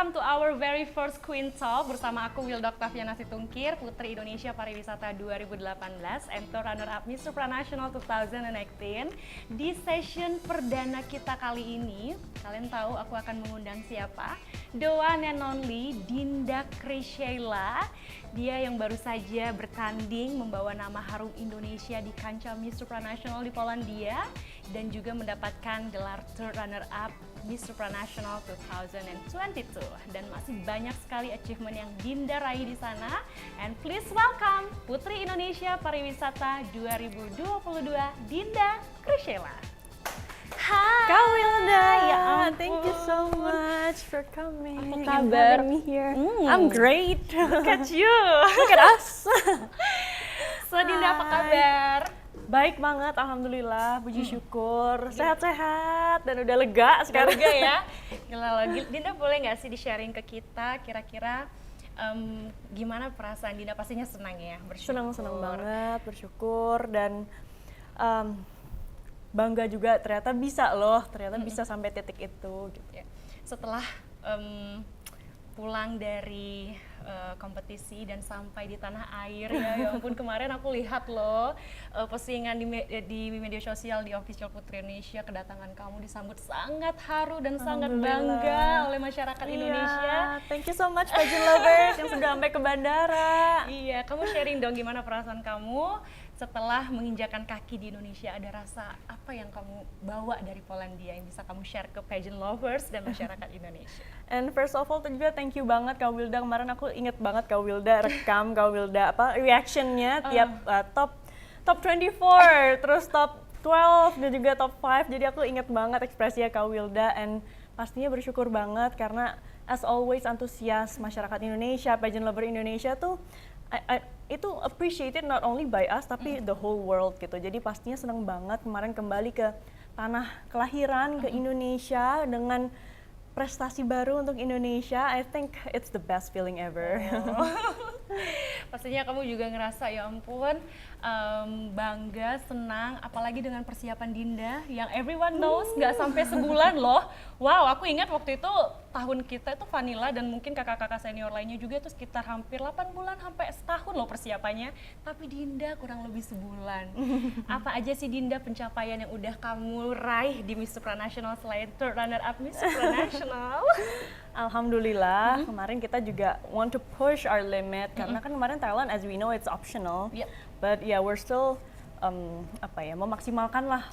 welcome to our very first Queen Talk bersama aku Wilda Octaviana Situngkir, Putri Indonesia Pariwisata 2018 and runner-up Miss Supranational 2018. Di session perdana kita kali ini, kalian tahu aku akan mengundang siapa? The one and only Dinda Krysiela. Dia yang baru saja bertanding membawa nama harum Indonesia di kancah Miss Supranational di Polandia dan juga mendapatkan gelar third runner-up Miss Supranational 2022 dan masih banyak sekali achievement yang Dinda raih di sana. And please welcome Putri Indonesia Pariwisata 2022 Dinda Krysiela. Hai Kak Wilda, ya ampun. thank you so much for coming. Apa and kabar? having me here. I'm great. Look at you. Look at us. So Dinda, apa Hai. kabar? Baik banget, alhamdulillah. Puji syukur, sehat-sehat dan udah lega sekarang. Juga ya. Gila loh. Dinda boleh nggak sih di-sharing ke kita kira-kira gimana perasaan Dinda? Pastinya senang ya, bersyukur. Senang banget, bersyukur dan bangga juga ternyata bisa loh, bisa sampai titik itu. Gitu. Ya. Setelah pulang dari kompetisi dan sampai di tanah air ya ampun, kemarin aku lihat loh postingan di media sosial di official Putri Indonesia, kedatangan kamu disambut sangat haru dan sangat bangga oleh masyarakat Indonesia. Thank you so much pageant lovers yang sudah sampai ke bandara. Iya, kamu sharing dong gimana perasaan kamu setelah menginjakan kaki di Indonesia. Ada rasa apa yang kamu bawa dari Polandia yang bisa kamu share ke pageant lovers dan masyarakat Indonesia? And first of all juga thank you banget Kak Wilda. Kemarin aku inget banget Kak Wilda rekam Kak Wilda reactionnya tiap top 24, terus top 12 dan juga top 5. Jadi aku inget banget ekspresinya Kak Wilda and pastinya bersyukur banget karena as always antusias masyarakat Indonesia, pageant lover Indonesia tuh itu appreciated not only by us tapi the whole world gitu. Jadi pastinya seneng banget kemarin kembali ke tanah kelahiran, ke Indonesia dengan prestasi baru untuk Indonesia. I think it's the best feeling ever. Pastinya kamu juga ngerasa ya ampun bangga, senang, apalagi dengan persiapan Dinda yang everyone knows nggak sampai sebulan loh. Wow, aku ingat waktu itu tahun kita itu Vanilla dan mungkin kakak-kakak senior lainnya juga itu sekitar hampir 8 bulan sampai setahun loh persiapannya. Tapi Dinda kurang lebih sebulan. Apa aja sih Dinda pencapaian yang udah kamu raih di Miss Supranational selain third runner up Miss Supranational? Alhamdulillah, kemarin kita juga want to push our limit karena kan kemarin Thailand as we know it's optional. Yep. But yeah, we're still memaksimalkan lah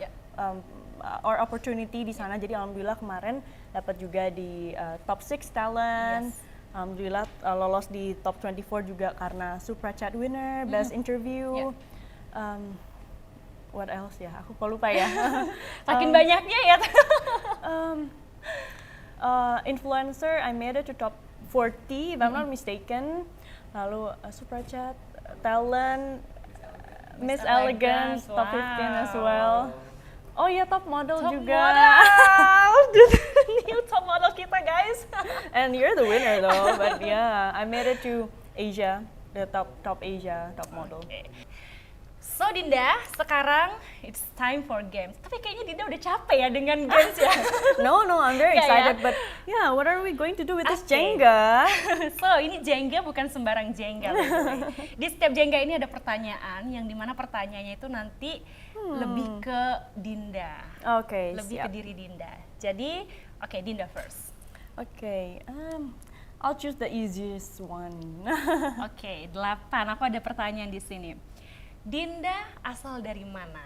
our opportunity di sana. Jadi alhamdulillah kemarin dapat juga di top 6 talent. Yes. Alhamdulillah lolos di top 24 juga karena Supra Chat winner, best interview. What else ya? Aku kok lupa ya. Saking banyaknya ya. Influencer, I made it to top 40 if I'm not mistaken. Lalu Supra Chat, talent, Miss Elegance, top 15 as well. Oh iya, top model Top juga. model. New top model kita guys. And you're the winner though, but yeah, I made it to Asia, the top Asia, top model. Okay. So Dinda, sekarang it's time for games. Tapi kayaknya Dinda udah capek ya dengan games ya. No, I'm very Nggak ya? excited, but yeah, what are we going to do with this Okay. Jenga? So ini Jenga bukan sembarang Jenga. by the way. Di setiap Jenga ini ada pertanyaan yang dimana pertanyaannya itu nanti lebih ke Dinda. Okay, Lebih ke diri Dinda. Jadi, oke, Dinda first. Okay, I'll choose the easiest one. Oke, 8. Aku ada pertanyaan di sini. Dinda asal dari mana?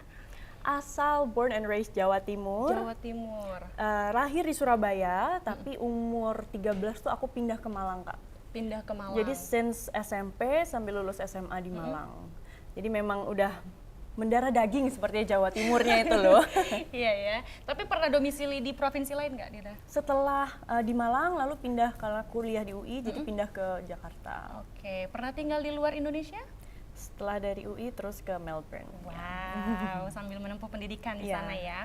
Asal born and raised Jawa Timur. Jawa Timur. Lahir di Surabaya, tapi umur 13 tuh aku pindah ke Malang, Kak. Pindah ke Malang. Jadi since SMP sampai lulus SMA di Malang. Jadi memang udah mendarah daging seperti Jawa Timurnya itu loh. Iya ya. Tapi pernah domisili di provinsi lain nggak, Dinda? Setelah di Malang, lalu pindah karena kuliah di UI, jadi pindah ke Jakarta. Oke, pernah tinggal di luar Indonesia? Setelah dari UI terus ke Melbourne. Wow, sambil menempuh pendidikan di Iya. sana ya.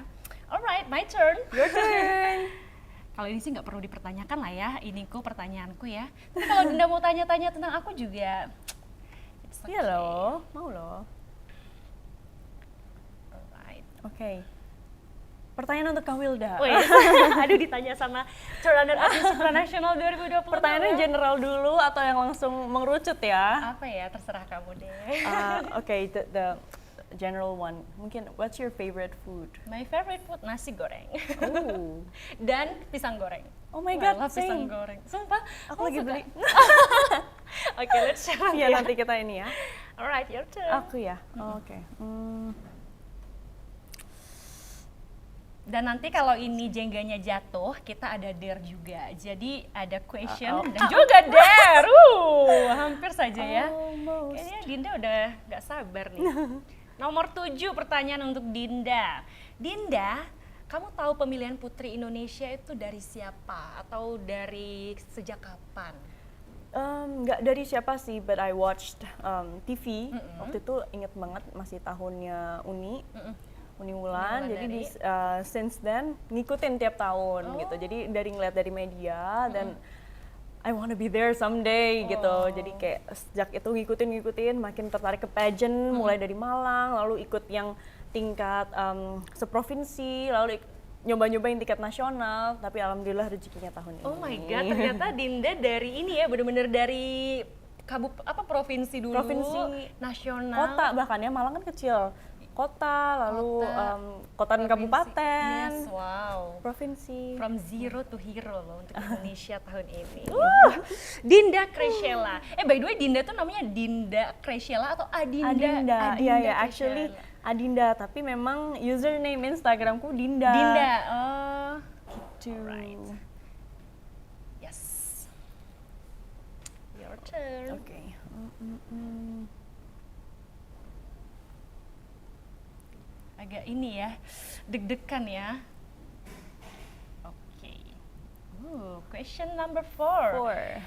Alright, my turn. Your turn. Kalau ini sih nggak perlu dipertanyakan lah ya, iniku pertanyaanku ya. Tapi kalau Dinda mau tanya-tanya tentang aku juga, it's okay. Iya loh, mau loh. Alright. Oke. Pertanyaan untuk Kak Wilda. Wih, aduh ditanya sama runner-up Miss Supranational 2020. Pertanyaannya general dulu atau yang langsung mengerucut ya? Apa ya, terserah kamu deh. Okay, the general one. Mungkin, what's your favorite food? My favorite food nasi goreng. Oh, Dan pisang goreng. oh my I god, love pisang same. goreng. Sumpah, Aku lagi suka. beli. Oke, let's share. Iya, nanti kita ini ya. Alright, your turn. Aku ya, oke. Dan nanti kalau ini jengganya jatuh, kita ada dare juga. Jadi ada question dan juga dare. Hampir saja ya. Almost. Kayaknya Dinda udah nggak sabar nih. Nomor 7 pertanyaan untuk Dinda. Dinda, kamu tahu pemilihan Putri Indonesia itu dari siapa? Atau dari sejak kapan? Nggak dari siapa sih, but I watched TV. Waktu itu inget banget masih tahunnya Uni Wulan, jadi since then ngikutin tiap tahun gitu. Jadi dari ngeliat dari media dan I wanna be there someday gitu. Jadi kayak sejak itu ngikutin, makin tertarik ke pageant, mulai dari Malang, lalu ikut yang tingkat seprovinsi, lalu nyoba-nyobain tingkat nasional. Tapi alhamdulillah rezekinya tahun ini. Oh my god, ternyata Dinda dari ini ya, bener-bener dari provinsi dulu, Provinsi, nasional, kota bahkan ya, Malang kan kecil. Kota, lalu kota dan kabupaten, Yes, wow. provinsi. From zero to hero loh untuk Indonesia tahun ini. Dinda Kresela. By the way, Dinda tuh namanya Dinda Kresela atau Adinda? Adinda, iya Kresela. actually Adinda, tapi memang username Instagramku Dinda. Dinda, Gitu. Alright. Yes. Your turn. Oke. Agak ini ya, deg-degan ya. Oke. Question number 4.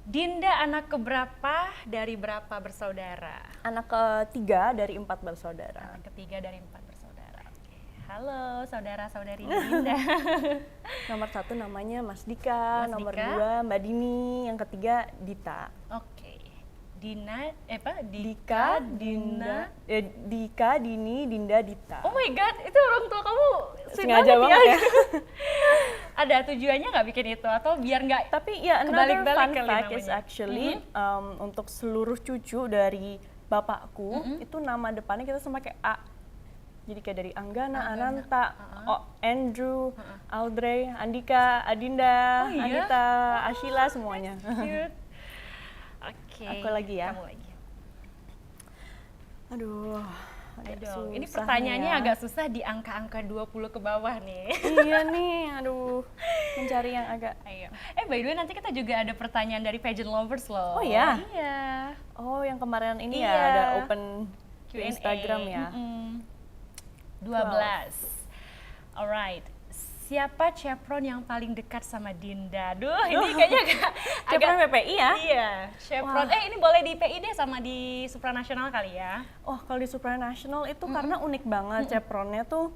Dinda anak keberapa dari berapa bersaudara? Anak ketiga dari 4 bersaudara. Anak ketiga dari 4 bersaudara. Oke. Halo saudara-saudari Dinda. Nomor 1 namanya Mas Dika, Mas nomor Dika. 2 Mbak Dini, yang ketiga Dita. Oke. Dina, Dika, Dinda, Dika, Dini, Dinda, Dita. Oh my god, itu orang tua kamu sweet Sengaja banget ya. Ada tujuannya nggak bikin itu atau biar nggak Tapi ya, another kebalik-balik fun kali fact is namanya. actually untuk seluruh cucu dari bapakku itu nama depannya kita sama kayak A. Jadi kayak dari Anggana, Ananta, Andrew, Audrey, Andika, Adinda, Oh iya? Anita, Ashila, semuanya. cute. Oke. Aku lagi ya. Kamu lagi. Aduh, Aduh, ini susah pertanyaannya nih ya. agak susah di angka-angka 20 ke bawah nih. Iya nih, aduh, mencari yang agak. Ayo. By the way, nanti kita juga ada pertanyaan dari pageant lovers loh. Oh ya? Iya. Oh, yang kemarin ini ya Iya. ada open Q&A. Instagram ya. 12. Alright. Siapa chaperon yang paling dekat sama Dinda? Duh, ini kayaknya Chaperon PPI ya? Iya, chaperon. Ini boleh di PI deh sama di Supranational kali ya. Oh, kalau di Supranational itu karena unik banget chaperonnya tuh.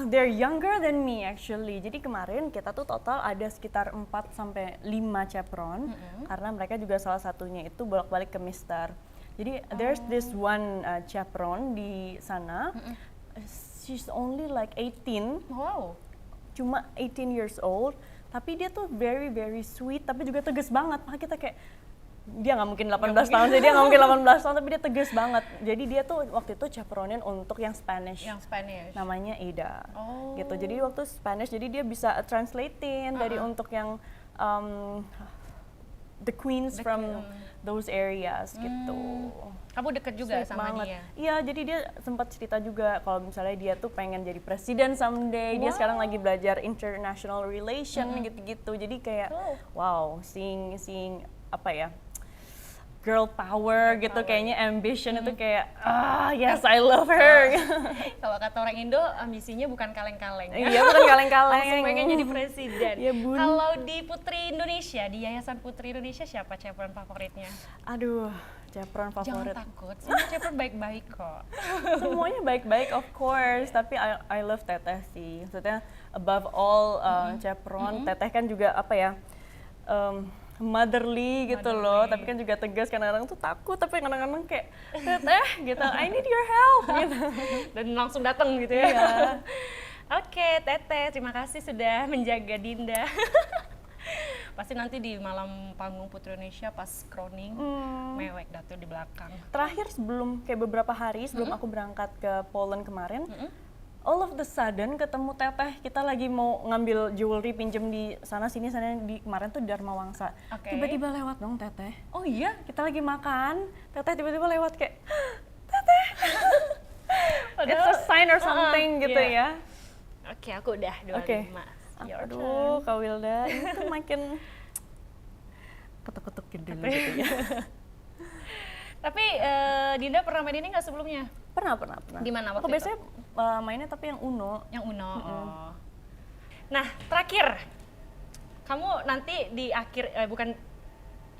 They're younger than me actually. Jadi kemarin kita tuh total ada sekitar 4 sampai 5 chaperon karena mereka juga salah satunya itu bolak-balik ke Mister. Jadi there's this one chaperon di sana. She's only like 18. Wow. Cuma 18 years old, tapi dia tuh very very sweet, tapi juga tegas banget. Makanya kita kayak, dia nggak mungkin 18 tahun, jadi dia nggak mungkin 18 tahun, tapi dia tegas banget. Jadi dia tuh waktu itu chaperonin untuk yang Spanish. Yang Spanish. Namanya Ada. Oh. Gitu. Jadi waktu Spanish, jadi dia bisa translatein dari untuk yang the queens from those areas gitu. Kamu deket juga Sweet sama banget. dia? Iya, jadi dia sempat cerita juga kalau misalnya dia tuh pengen jadi presiden someday. Dia sekarang lagi belajar international relation gitu-gitu. Jadi kayak wow, seeing apa ya? Girl power gitu, kayaknya ambition itu kayak yes, I love her. Kalau kata orang Indo, ambisinya bukan kaleng-kaleng. Iya, bukan kaleng-kaleng. Langsung pengen jadi presiden. Iya, Bun. Kalau di Putri Indonesia, di Yayasan Putri Indonesia siapa chaperon favoritnya? Aduh, chaperon favorit. Jangan takut, semua chaperon baik-baik kok. Semuanya baik-baik of course, tapi I love Teteh sih. Maksudnya above all chaperon, Teteh kan juga apa ya? Motherly gitu loh, tapi kan juga tegas, kadang-kadang tuh takut, tapi kadang-kadang kayak Teteh gitu, I need your help gitu. Dan langsung datang gitu ya. Iya. Oke, Teteh, terima kasih sudah menjaga Dinda. Pasti nanti di malam panggung Putri Indonesia pas crowning, mewek Datu di belakang. Terakhir sebelum kayak beberapa hari sebelum aku berangkat ke Poland kemarin, all of the sudden ketemu Teteh, kita lagi mau ngambil jewelry pinjem di sana sini di kemarin tuh di Dharma Wangsa. Tiba-tiba lewat dong Teteh. Oh iya? Kita lagi makan, Teteh tiba-tiba lewat kayak Teteh. It's a sign or something gitu ya. Oke, aku udah 25. Your Aduh, Kak Wilda, ini tuh makin ketuk-ketukin dulu gitu ya. Tapi Dinda pernah main ini nggak sebelumnya? Pernah. Di mana waktu Aku itu? biasanya mainnya tapi yang Uno. Yang Uno. Oh. Nah, terakhir. Kamu nanti di akhir, bukan,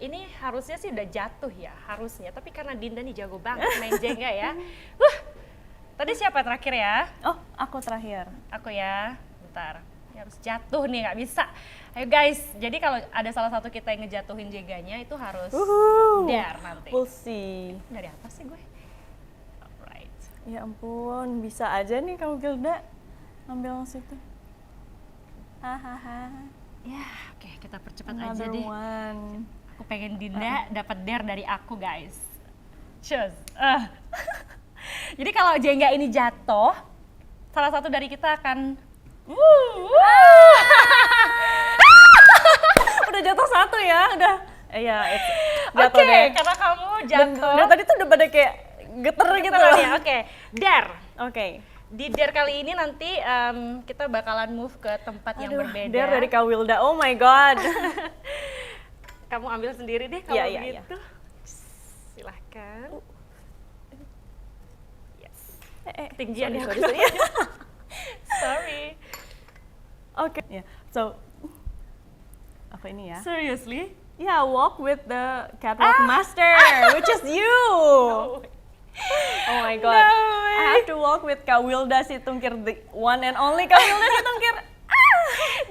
ini harusnya sih udah jatuh ya, harusnya. Tapi karena Dinda nih jago banget main Jenga ya. Tadi siapa terakhir ya? Oh, aku terakhir. Aku ya, bentar. Ini harus jatuh nih, nggak bisa. Ayo guys, jadi kalau ada salah satu kita yang ngejatuhin Jeganya itu harus dare nanti. We'll see. Dari atas sih gue. Alright. Ya ampun, bisa aja nih kamu Gilda ngambil situ. Hahaha. Ya, oke, kita percepat aja Another deh. one. Aku pengen Dinda dapat dare dari aku guys. Cheers. Jadi kalau Jengga ini jatuh, salah satu dari kita akan udah jatuh satu ya, udah. Iya, jatuh Oke, deh. karena kamu jatuh. Dan tadi tuh udah pada kayak geter gitu loh. Ya, oke. Dare. Oke. Di dare kali ini nanti kita bakalan move ke tempat yang berbeda. Dare dari Kak Wilda, oh my god. Kamu ambil sendiri deh kalau Iya. begitu. Silahkan. Yes. Ketinggian ya. Sorry. Sorry. Oke. Yeah. So, apa ini ya? Seriously? Yeah, walk with the catwalk master, which is you. No. Oh my god. No way. I have to walk with Kak Wilda Situngkir, the one and only Kak Wilda Situngkir.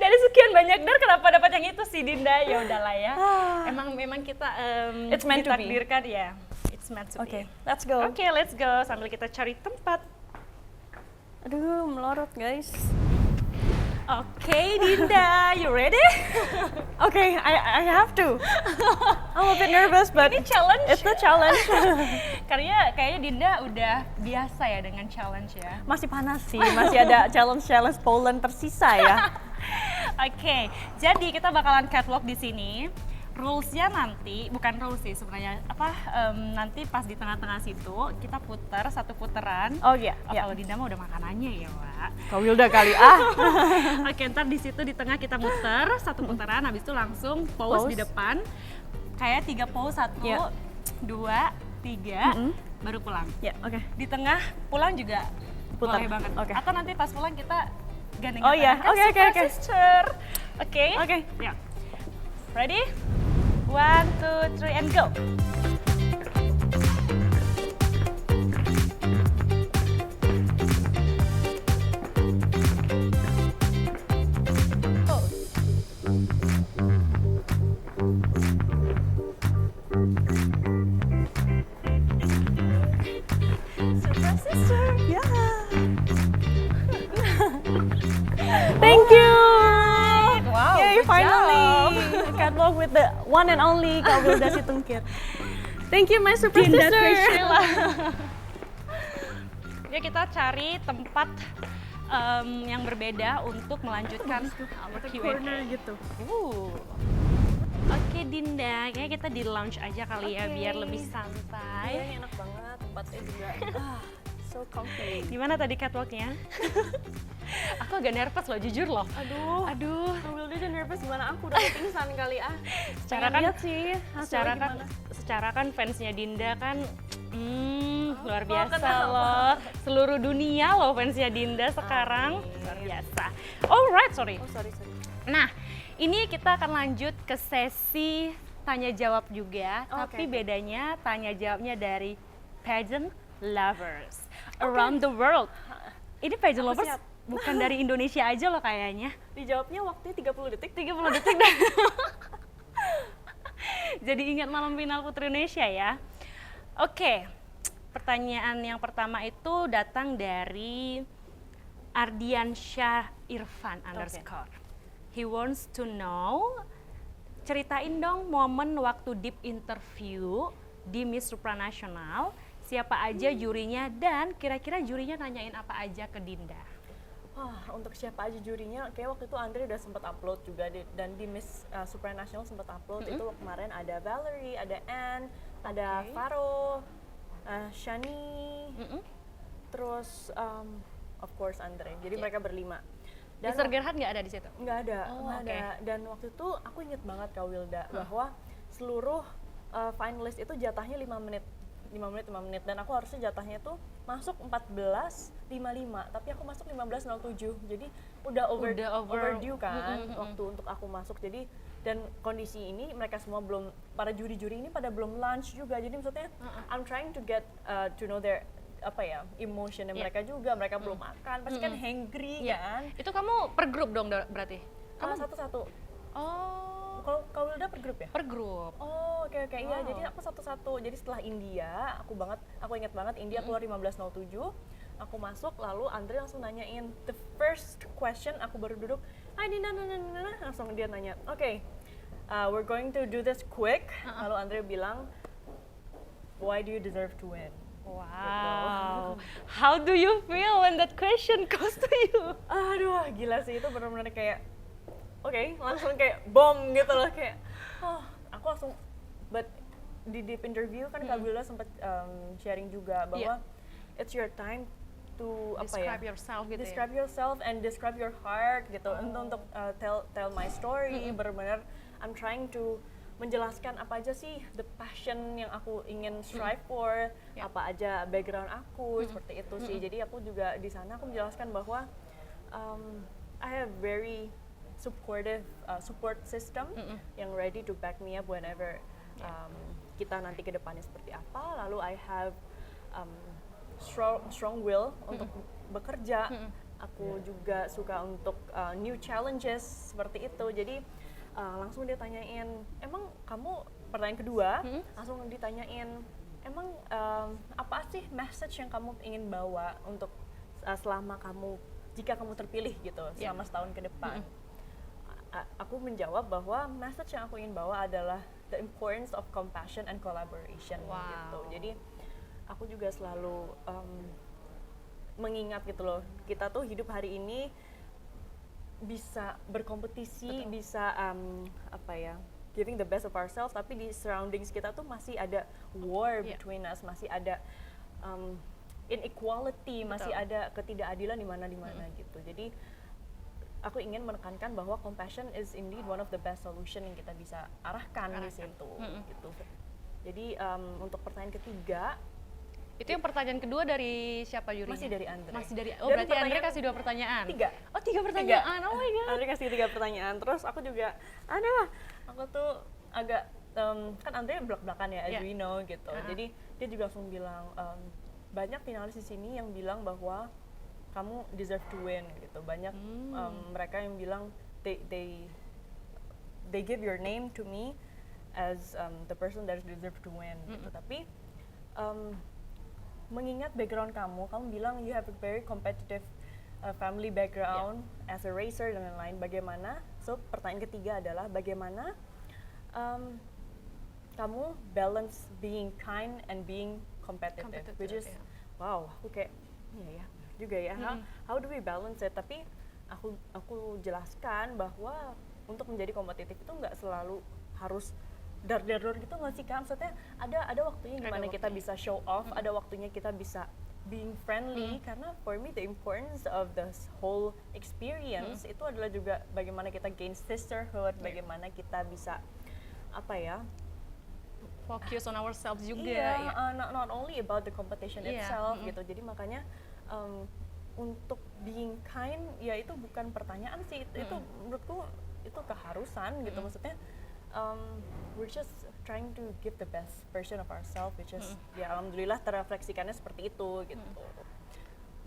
Dari sekian banyak dare kenapa dapat yang itu sih Dinda? Ya udahlah ya. Memang kita It's meant to be. ditakdirkan ya. It's meant to Oke, be. let's go. Oke, let's go sambil kita cari tempat. Aduh, melorot guys. Oke, Dinda, you ready? Okay, I have to. I'm a bit nervous, but Ini challenge. it's a challenge. Kayaknya Dinda udah biasa ya dengan challenge ya. Masih panas sih, masih ada challenge Poland tersisa ya. Oke, jadi kita bakalan catwalk di sini. Rules-nya nanti, bukan rules sih sebenarnya, nanti pas di tengah-tengah situ kita putar satu putaran. Oh iya, iya. Kalau Dinda mah udah makanannya ya, Wak. Kak Wilda kali Oke, ntar di situ di tengah kita muter satu putaran, habis itu langsung pose di depan. Kayak 3 pose, 1, 2, 3, baru pulang. Ya, oke. Di tengah pulang juga Putar. boleh banget. Oke. Atau nanti pas pulang kita gandeng. Oh iya, oke. Sister. Oke. Oke. Ya. Ready? 1, 2, 3, and go. Surprise, sister. Yeah. Thank you. Wow, Yay, good finally. job. Catwalk with the one and only Kak Wilda Situngkir. Thank you, my super Dinda sister. Priscilla. Ya, kita cari tempat yang berbeda untuk melanjutkan our Q&A. gitu. Oke Dinda, kayaknya kita di lounge aja kali ya Oke. biar lebih santai. Ini enak banget, tempatnya juga so comfy. Gimana tadi catwalknya? Aku agak nervous loh, jujur loh. Aduh. Kak Wilda udah nervous gimana, aku udah pingsan kali Secara Pengen kan, lihat sih hasilnya secara kan fansnya Dinda kan, luar biasa kenapa? loh. Seluruh dunia loh fansnya Dinda sekarang, luar biasa. Alright, sorry. Oh, sorry. Nah, ini kita akan lanjut ke sesi tanya jawab juga, tapi bedanya tanya jawabnya dari pageant lovers around the world. Ini pageant Aku lovers siap. bukan dari Indonesia aja loh kayaknya. Dijawabnya waktunya 30 detik. 30 detik dah. Jadi ingat malam final Putri Indonesia ya. Oke, pertanyaan yang pertama itu datang dari Ardian Syah Irfan underscore. He wants to know, ceritain dong momen waktu deep interview di Miss Supranational, siapa aja jurinya dan kira-kira jurinya nanyain apa aja ke Dinda? Untuk siapa aja jurinya, kayak waktu itu Andre udah sempat upload juga dan di Miss Supranational sempat upload. Itu kemarin ada Valerie, ada Anne, ada Faro, Shani, terus of course Andre. Jadi mereka berlima. Dan Mr. Gerhard nggak ada di situ? Nggak ada, nggak oke. ada. Dan waktu itu aku inget banget Kak Wilda bahwa seluruh finalis itu jatahnya 5 menit. 5 menit dan aku harusnya jatahnya tuh masuk 14.55 tapi aku masuk 15.07 jadi udah overdue kan waktu untuk aku masuk. Jadi dan kondisi ini mereka semua belum, para juri-juri ini pada belum lunch juga, jadi maksudnya I'm trying to get to know their emotionnya mereka juga, mereka belum makan pasti kan hangry kan. Itu kamu per grup dong berarti? Kamu satu-satu. Kalau Kak Wilda per grup ya? Per grup. Oke. Iya, jadi aku satu-satu. Jadi setelah India, aku ingat banget India keluar 15.07. Aku masuk, lalu Andre langsung nanyain the first question. Aku baru duduk, "Hai Dinda, langsung dia nanya, "Oke, we're going to do this quick." Lalu Andre bilang, "Why do you deserve to win?" Wow. How do you feel when that question goes to you? Aduh, gila sih, itu benar-benar kayak langsung kayak bom gitu loh, kayak aku langsung, but di deep interview kan Kak Wilda sempat sharing juga bahwa it's your time to describe yourself gitu describe yourself and describe your heart gitu, untuk tell my story. Benar-benar I'm trying to menjelaskan apa aja sih the passion yang aku ingin strive for, apa aja background aku, seperti itu sih. Jadi aku juga di sana aku menjelaskan bahwa I have very supportive support system yang ready to back me up whenever kita nanti ke depannya seperti apa. Lalu I have strong will untuk bekerja. Aku juga suka untuk new challenges seperti itu. Jadi langsung dia tanyain, emang kamu, pertanyaan kedua langsung ditanyain, emang apa sih message yang kamu ingin bawa untuk selama kamu, jika kamu terpilih gitu selama setahun ke depan. Aku menjawab bahwa message yang aku ingin bawa adalah the importance of compassion and collaboration gitu. Jadi aku juga selalu mengingat gitu loh, kita tuh hidup hari ini bisa berkompetisi, bisa giving the best of ourselves, tapi di surroundings kita tuh masih ada war between us, masih ada inequality, masih ada ketidakadilan di mana gitu. Jadi aku ingin menekankan bahwa compassion is indeed one of the best solution yang kita bisa arahkan di situ gitu. Jadi untuk pertanyaan ketiga, itu yang pertanyaan kedua dari siapa jurinya? Masih dari Andre. Berarti Andre kasih 2 pertanyaan. 3. Oh, 3 pertanyaan. Oh my god. Andre kasih 3 pertanyaan. Terus aku juga aku tuh agak kan Andre belak-belakan ya, as we know gitu. Jadi dia juga langsung bilang, banyak finalis di sini yang bilang bahwa kamu deserve to win gitu. Banyak mereka yang bilang they give your name to me as the person that deserve to win gitu. Tapi mengingat background kamu bilang you have a very competitive family background as a racer dan lain-lain. Bagaimana? So pertanyaan ketiga adalah bagaimana kamu balance being kind and being competitive, which is wow, aku kayak iya ya juga ya. How do we balance it? Tapi aku jelaskan bahwa untuk menjadi kompetitif itu nggak selalu harus dar-dar gitu nggak sih Kak? Maksudnya ada waktunya gimana kita bisa show off, ada waktunya kita bisa being friendly, karena for me the importance of the whole experience itu adalah juga bagaimana kita gain sisterhood, bagaimana kita bisa focus on ourselves juga. Not only about the competition itself gitu. Jadi makanya untuk being kind ya itu bukan pertanyaan sih, itu menurutku itu keharusan gitu. Maksudnya we're just trying to give the best version of ourselves, which is ya alhamdulillah terrefleksikannya seperti itu gitu.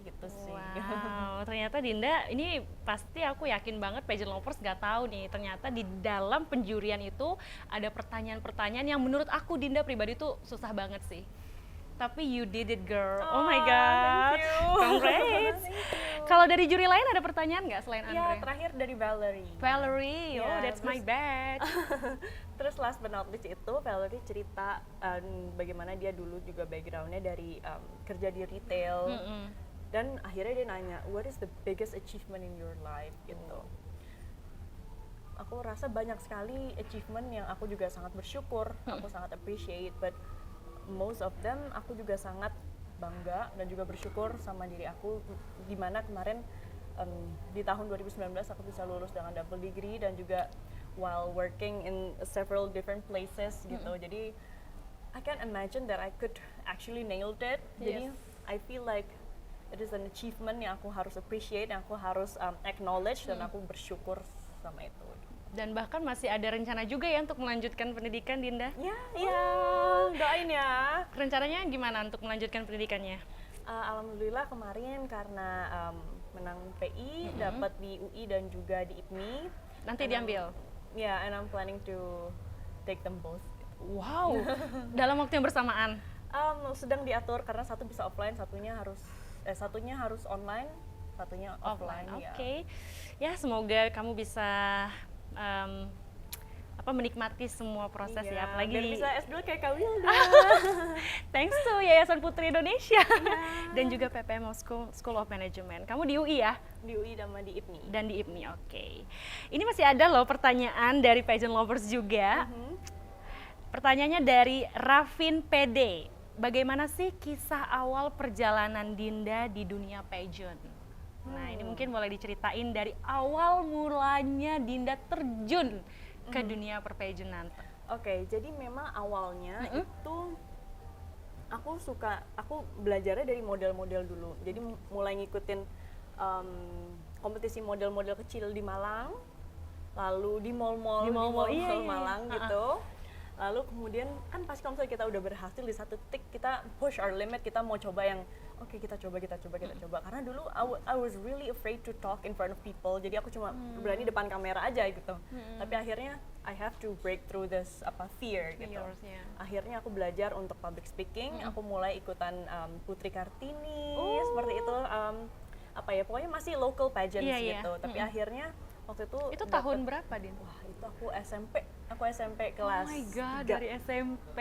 Gitu sih. Wow, ternyata Dinda ini pasti aku yakin banget pageant lovers gak tahu nih, ternyata di dalam penjurian itu ada pertanyaan-pertanyaan yang menurut aku Dinda pribadi tuh susah banget sih. Tapi you did it girl. Oh my god. Thank you. Congrats. Thank you. Kalau dari juri lain ada pertanyaan nggak selain Ya, Andre? terakhir dari Valerie. Valerie, oh Ya, that's my terus- batch. Terus last but not least itu Valerie cerita bagaimana dia dulu juga backgroundnya dari kerja di retail. Dan akhirnya dia nanya, what is the biggest achievement in your life gitu. Aku rasa banyak sekali achievement yang aku juga sangat bersyukur, aku sangat appreciate, but most of them aku juga sangat bangga dan juga bersyukur sama diri aku, dimana kemarin di tahun 2019 aku bisa lulus dengan double degree dan juga while working in several different places gitu. Jadi I can't imagine that I could actually nailed it. Jadi I feel like it is an achievement yang aku harus appreciate, yang aku harus acknowledge dan aku bersyukur sama itu. Dan bahkan masih ada rencana juga ya untuk melanjutkan pendidikan, Dinda. Ya, doain ya. Rencananya gimana untuk melanjutkan pendidikannya? Alhamdulillah kemarin karena menang PI, dapat di UI dan juga di IPMI. Nanti diambil? Ya, and I'm planning to take them both. Wow, dalam waktu yang bersamaan? Sedang diatur karena satu bisa offline, satunya harus online, satunya offline. Oke. Ya, semoga kamu bisa menikmati semua proses ya, apalagi biar bisa S2 kayak Kak Wilda. thanks to Yayasan Putri Indonesia dan juga PPM School of Management. Kamu di UI ya? Di UI sama di IPMI. Dan di IPMI, oke. Ini masih ada loh pertanyaan dari pageant lovers juga. Pertanyaannya dari Rafin PD. Bagaimana sih kisah awal perjalanan Dinda di dunia pageant? Nah, ini mungkin boleh diceritain dari awal mulanya Dinda terjun ke dunia perpageantan. Oke, jadi memang awalnya itu aku belajarnya dari model-model dulu. Jadi mulai ngikutin kompetisi model-model kecil di Malang, lalu di mall-mall iya. Malang gitu. Lalu kemudian kan pas kalau misalnya kita udah berhasil di satu titik, kita push our limit, kita mau coba yang oke, kita coba. Karena dulu I was really afraid to talk in front of people. Jadi aku cuma berani depan kamera aja gitu. Tapi akhirnya I have to break through this fear gitu. Akhirnya aku belajar untuk public speaking. Aku mulai ikutan Putri Kartini seperti itu. Pokoknya masih local pageants gitu. Tapi akhirnya waktu itu tahun berapa, Din? Wah, itu aku SMP kelas Oh my god, 3. dari SMP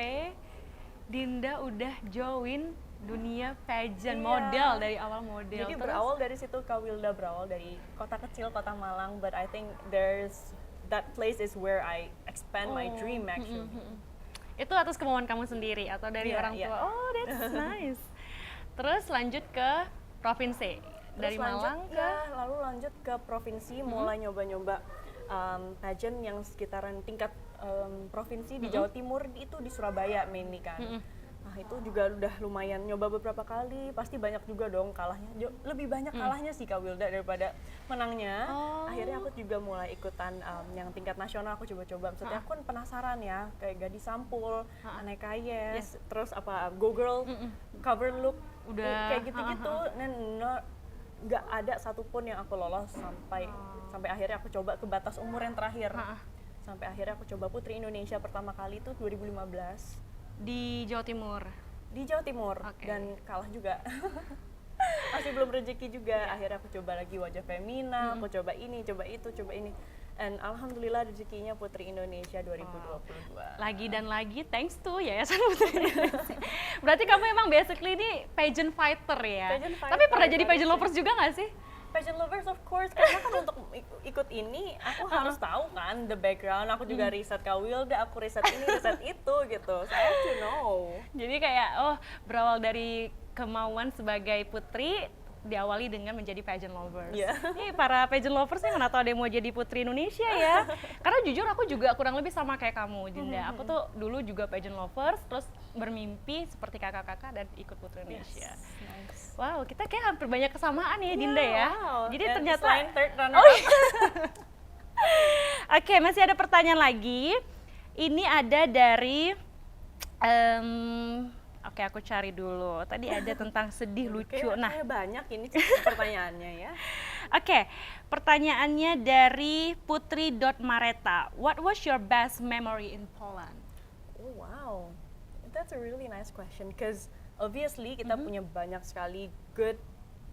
Dinda udah join dunia pageant, model dari awal model. Jadi berawal dari situ, Kak Wilda berawal dari kota kecil, kota Malang, but I think that place is where I expand my dream actually. Itu atas kemauan kamu sendiri atau dari orang tua? Oh, that's nice. Terus lanjut ke provinsi. Dari Malang ke lalu lanjut ke provinsi, mulai nyoba-nyoba pageant yang sekitaran tingkat provinsi di Jawa Timur, itu di Surabaya mainly kan. Nah, itu juga udah lumayan nyoba beberapa kali, pasti banyak juga dong kalahnya. Lebih banyak kalahnya sih Kak Wilda daripada menangnya. Akhirnya aku juga mulai ikutan yang tingkat nasional, aku coba-coba. Maksudnya aku kan penasaran ya, kayak Gadis Sampul, Aneka Yes, terus Go Girl, Cover Look, udah kayak gitu-gitu. Nggak ada satupun yang aku lolos sampai akhirnya aku coba ke batas umur yang terakhir. Sampai akhirnya aku coba Putri Indonesia pertama kali itu 2015 di Jawa Timur. Di Jawa Timur dan kalah juga. Masih belum rezeki juga. Akhirnya aku coba lagi Wajah Femina, aku coba ini, coba itu, coba ini. And alhamdulillah rezekinya Putri Indonesia 2022. Lagi dan lagi thanks to Yayasan Putri Indonesia. Berarti kamu emang basically ini pageant fighter ya? Tapi pernah jadi pageant lovers juga nggak sih? Pageant lovers of course, karena kan untuk ikut ini aku harus tahu kan the background. Aku juga riset Kak Wilda, aku riset ini, riset itu gitu. So I have to know. Jadi kayak berawal dari kemauan sebagai putri, diawali dengan menjadi pageant lovers. Nih para pageant lovers nih mana tahu ada yang mau jadi Putri Indonesia ya. Karena jujur aku juga kurang lebih sama kayak kamu, Dinda. Aku tuh dulu juga pageant lovers, terus bermimpi seperti kakak-kakak dan ikut Putri Indonesia. Nice. Wow, kita kayak hampir banyak kesamaan ya, Dinda ya. Wow. Jadi ternyata selain third runner up. Oke, masih ada pertanyaan lagi. Ini ada dari Oke, aku cari dulu. Tadi ada tentang sedih, lucu. Kayak banyak ini pertanyaannya ya. Oke, pertanyaannya dari Putri.Mareta. What was your best memory in Poland? Oh, wow, that's a really nice question. Because obviously kita punya banyak sekali good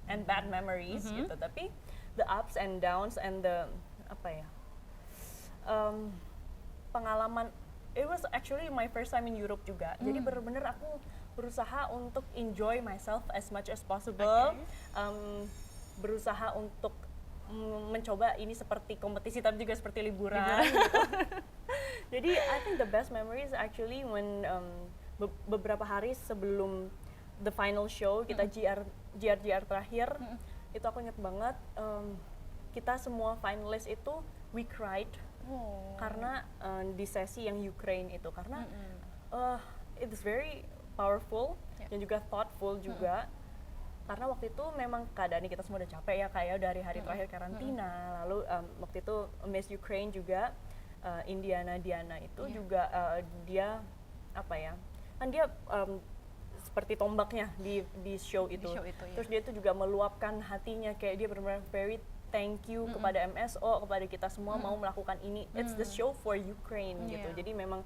and bad memories gitu. Tapi the ups and downs and the pengalaman, it was actually my first time in Europe juga. Jadi bener-bener aku berusaha untuk enjoy myself as much as possible. Berusaha untuk mencoba ini seperti kompetisi tapi juga seperti liburan. Gitu. Jadi I think the best memory is actually when beberapa hari sebelum the final show kita GR terakhir, itu aku inget banget kita semua finalis itu we cried karena di sesi yang Ukraine itu, karena it's very powerful dan juga thoughtful juga. Karena waktu itu memang keadaannya kita semua udah capek ya, kayak dari hari terakhir karantina, lalu waktu itu Miss Ukraine juga Diana itu juga dia kan dia seperti tombaknya di show itu. Terus dia itu juga meluapkan hatinya, kayak dia benar-benar very thank you kepada MSO, kepada kita semua mau melakukan ini. It's the show for Ukraine gitu. Jadi memang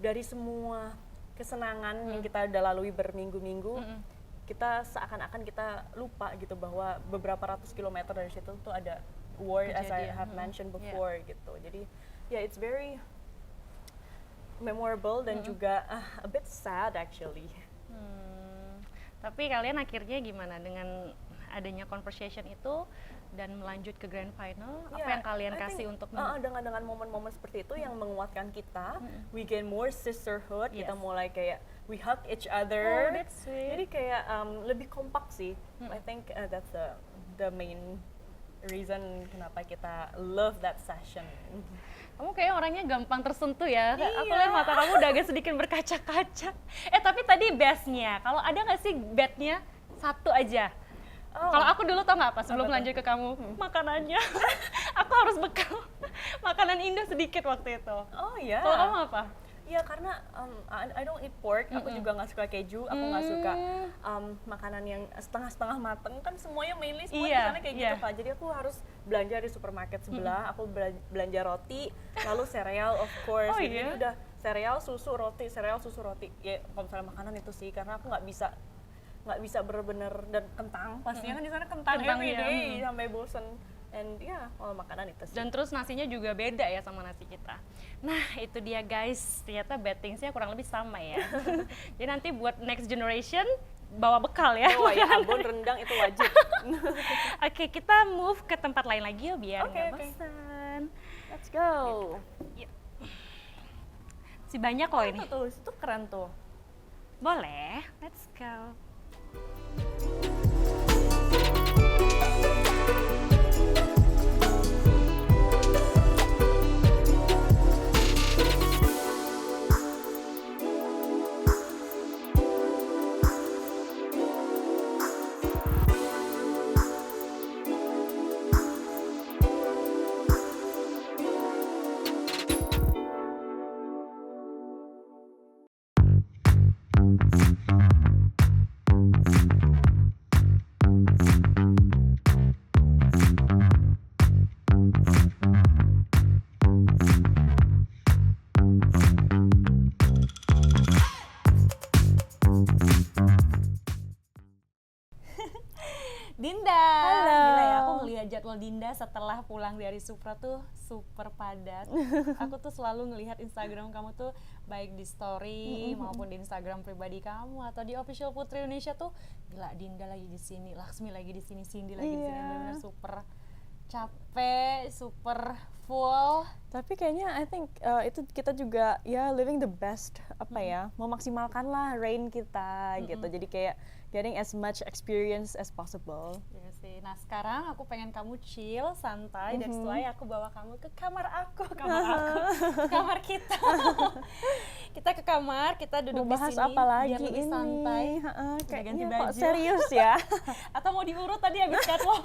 dari semua kesenangan yang kita udah lalui berminggu-minggu, kita seakan-akan kita lupa gitu bahwa beberapa ratus kilometer dari situ tuh ada war, as I have mentioned before gitu. Jadi it's very memorable dan juga a bit sad actually. Tapi kalian akhirnya gimana dengan adanya conversation itu dan melanjut ke grand final? Apa yang kalian kasih untuk dengan momen-momen seperti itu yang menguatkan kita, we gain more sisterhood, kita mulai kayak we hug each other. Oh, that's sweet. Jadi kayak lebih kompak sih. I think that's the main reason kenapa kita love that session. Kamu kayak orangnya gampang tersentuh ya. Aku lihat mata kamu udah agak sedikit berkaca-kaca. Tapi tadi bestnya, kalau ada nggak sih bednya satu aja? Kalau aku dulu tau nggak apa, sebelum lanjut ke kamu, makanannya. Aku harus bekal makanan Indo sedikit waktu itu. Oh iya. Kalau kamu apa? Ya karena I don't eat pork, aku juga nggak suka keju, aku nggak suka makanan yang setengah-setengah mateng, kan semuanya mainly semua di sana kayak gitu Kak. Jadi aku harus belanja di supermarket sebelah, aku belanja roti, lalu sereal of course. Jadi udah sereal, susu, roti, sereal, susu, roti. Ya kalau misalnya makanan itu sih, karena aku nggak bisa bener-bener, dan kentang, pastinya kan di sana kentang every day sampai bosen. And kalau makanan itu sih. Dan terus nasinya juga beda ya sama nasi kita. Nah itu dia guys, ternyata bad things-nya kurang lebih sama ya. Jadi nanti buat next generation bawa bekal ya. Abon rendang itu wajib. Oke, kita move ke tempat lain lagi yuk biar nggak bosan. Let's go. Yuk. Si banyak loh ini. Itu keren tuh. Boleh, let's go. Dinda, halo. Gila ya, aku ngelihat jadwal Dinda setelah pulang dari Supra tuh super padat. Aku tuh selalu ngelihat Instagram kamu tuh baik di story maupun di Instagram pribadi kamu atau di official Putri Indonesia tuh gila, Dinda lagi di sini, Laksmi lagi di sini, Cindy lagi di sini, benar-benar super capek, super full. Tapi kayaknya I think itu kita juga living the best, memaksimalkan lah reign kita gitu. Jadi kayak getting as much experience as possible. Iya sih. Nah sekarang aku pengen kamu chill, santai, dan setelah aku bawa kamu ke kamar kamar kita. Kita ke kamar, kita duduk di sini. Apa lagi biar lebih santai. Kayaknya kok serius ya? Atau mau diurut tadi habis catwalk?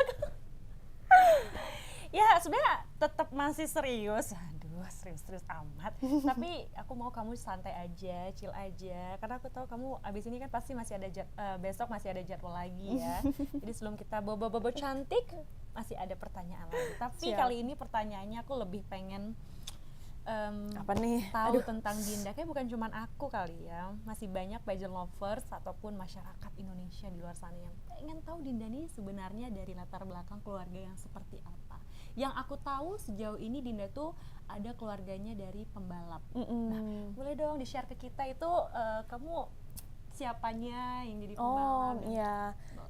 Ya sebenarnya tetap masih serius. Aduh, serius amat. Tapi aku mau kamu santai aja, chill aja. Karena aku tahu kamu abis ini kan pasti masih ada besok masih ada jadwal lagi ya. Jadi sebelum kita bobo-bobo cantik, masih ada pertanyaan lagi. Tapi kali ini pertanyaannya aku lebih pengen Apa nih? tahu tentang Dinda, kayak bukan cuman aku kali ya, masih banyak pageant lovers ataupun masyarakat Indonesia di luar sana yang pengen tahu Dinda nih sebenarnya dari latar belakang keluarga yang seperti apa. Yang aku tahu sejauh ini Dinda tuh ada keluarganya dari pembalap. Nah, boleh dong di-share ke kita itu kamu siapanya yang jadi pembalap? Iya.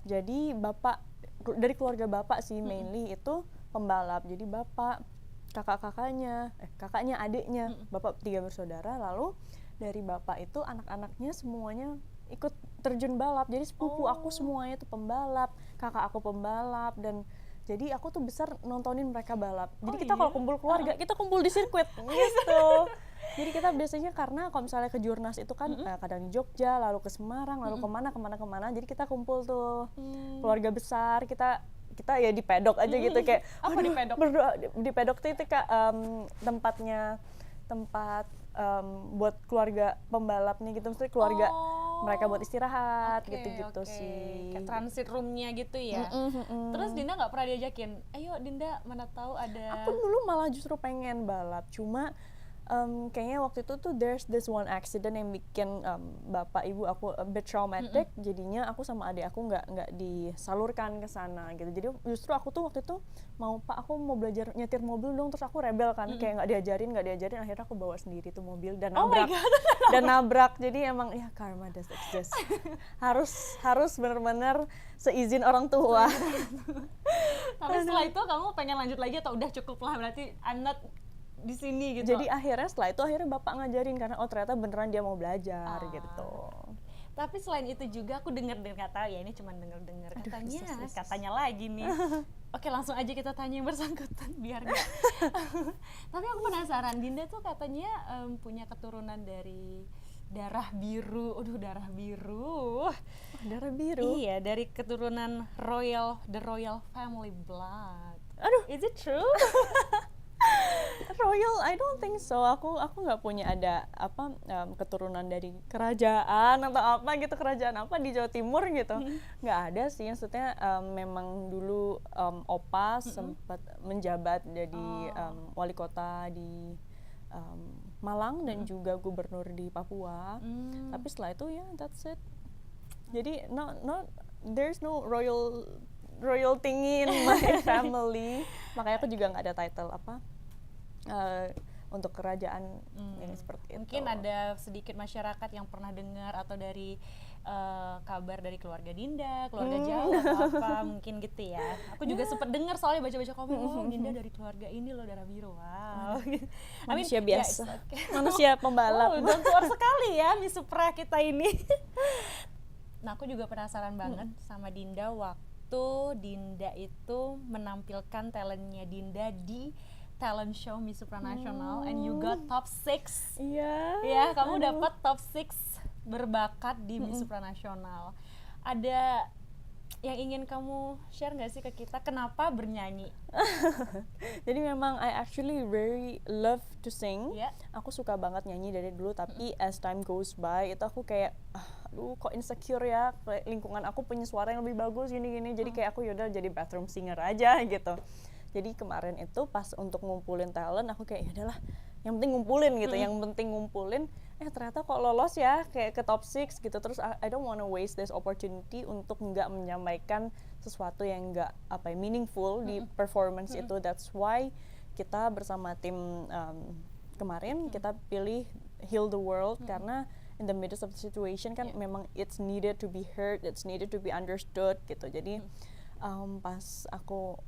Jadi bapak dari keluarga bapak sih mainly itu pembalap. Jadi bapak, kakaknya, adiknya, bapak 3 bersaudara. Lalu dari bapak itu anak-anaknya semuanya ikut terjun balap. Jadi sepupu aku semuanya tuh pembalap, kakak aku pembalap, dan jadi aku tuh besar nontonin mereka balap. Jadi kita kalau kumpul keluarga, kita kumpul di sirkuit gitu. Jadi kita biasanya karena kalau misalnya ke Jurnas itu kan kadang di Jogja, lalu ke Semarang, lalu kemana. Jadi kita kumpul tuh keluarga besar, kita ya di pedok aja gitu kayak Apa di pedok? berdoa di pedok tuh itu Kak, tempat buat keluarga pembalap nih gitu, maksudnya keluarga mereka buat istirahat gitu-gitu sih. Kayak transit roomnya gitu ya. Terus Dinda nggak pernah diajakin, ayo Dinda mana tahu ada. Aku dulu malah justru pengen balap, cuma kayaknya waktu itu tuh there's this one accident yang bikin bapak ibu aku a bit traumatic. Jadinya aku sama adik aku nggak disalurkan ke sana gitu. Jadi justru aku tuh waktu itu aku mau belajar nyetir mobil dong, terus aku rebel kan, kayak nggak diajarin, akhirnya aku bawa sendiri tuh mobil dan nabrak. Jadi emang ya karma does exist. harus benar-benar seizin orang tua. Tapi setelah itu kamu pengen lanjut lagi atau udah cukup lah, berarti I'm not di sini gitu. Jadi setelah itu bapak ngajarin karena ternyata beneran dia mau belajar gitu. Tapi selain itu juga aku dengar nggak tahu ya, ini cuma dengar katanya lagi nih. Oke, langsung aja kita tanya yang bersangkutan biar nggak. Tapi aku penasaran, Dinda tuh katanya punya keturunan dari darah biru. Darah biru. Darah biru. Iya, dari keturunan the royal family blood. Is it true? Royal, I don't think so. Aku nggak punya ada keturunan dari kerajaan atau apa gitu, kerajaan apa di Jawa Timur gitu. Nggak ada sih. Maksudnya memang dulu opa sempat menjabat jadi wali kota di Malang dan juga gubernur di Papua. Tapi setelah itu ya that's it. Jadi there's no royal thingy in my family. Makanya aku juga nggak ada title untuk kerajaan yang seperti itu. Mungkin ada sedikit masyarakat yang pernah dengar atau dari kabar dari keluarga Dinda, keluarga jauh atau apa mungkin gitu ya. Aku juga sempat dengar soalnya baca-baca komen, Dinda dari keluarga ini loh, darah biru. Wow. Manusia biasa. Manusia pembalap. Down to earth sekali ya Miss Supra kita ini. Nah, aku juga penasaran banget sama Dinda waktu Dinda itu menampilkan talentnya Dinda di talent show Miss Supranational and you got top 6. Iya. Ya, kamu dapat top 6 berbakat di Miss Supranational. Ada yang ingin kamu share nggak sih ke kita, kenapa bernyanyi? Jadi memang I actually very love to sing. Yeah. Aku suka banget nyanyi dari dulu, tapi as time goes by itu aku kayak aduh kok insecure ya, kayak lingkungan aku punya suara yang lebih bagus gini-gini. Jadi kayak aku yaudah jadi bathroom singer aja gitu. Jadi kemarin itu pas untuk ngumpulin talent aku kayak yaudahlah yang penting ngumpulin gitu, ternyata kok lolos ya kayak ke top 6 gitu. Terus I don't wanna waste this opportunity untuk nggak menyampaikan sesuatu yang nggak meaningful di performance itu. That's why kita bersama tim kemarin kita pilih Heal the World karena in the midst of the situation kan memang it's needed to be heard, it's needed to be understood gitu. Jadi pas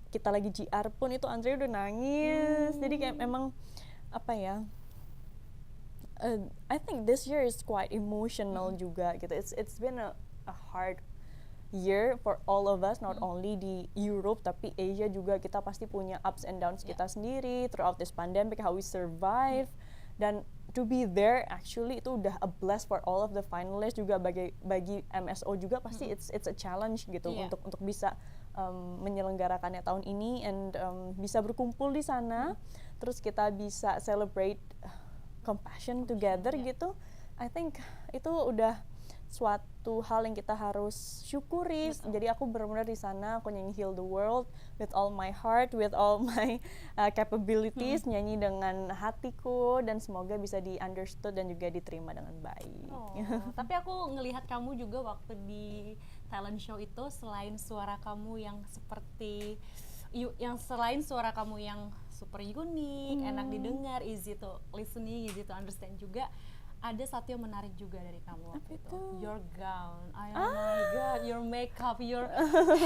kita lagi GR pun itu Andre udah nangis. Jadi kayak memang I think this year is quite emotional juga gitu. It's been a hard year for all of us, not only di Europe tapi Asia juga. Kita pasti punya ups and downs kita sendiri throughout this pandemic, how we survive. Dan to be there actually itu udah a bless for all of the finalists juga. Bagi MSO juga pasti it's a challenge gitu untuk bisa menyelenggarakannya tahun ini and bisa berkumpul di sana, terus kita bisa celebrate compassion together gitu. I think itu udah suatu hal yang kita harus syukuri. Jadi aku benar-benar di sana aku nyanyi Heal the World with all my heart, with all my capabilities, nyanyi dengan hatiku, dan semoga bisa di understood dan juga diterima dengan baik. Tapi aku ngelihat kamu juga waktu di talent show itu, selain suara kamu yang seperti selain suara kamu yang super unik, enak didengar, easy to listening, easy to understand juga, ada satu yang menarik juga dari kamu waktu itu. Your gown, oh my god, your makeup, your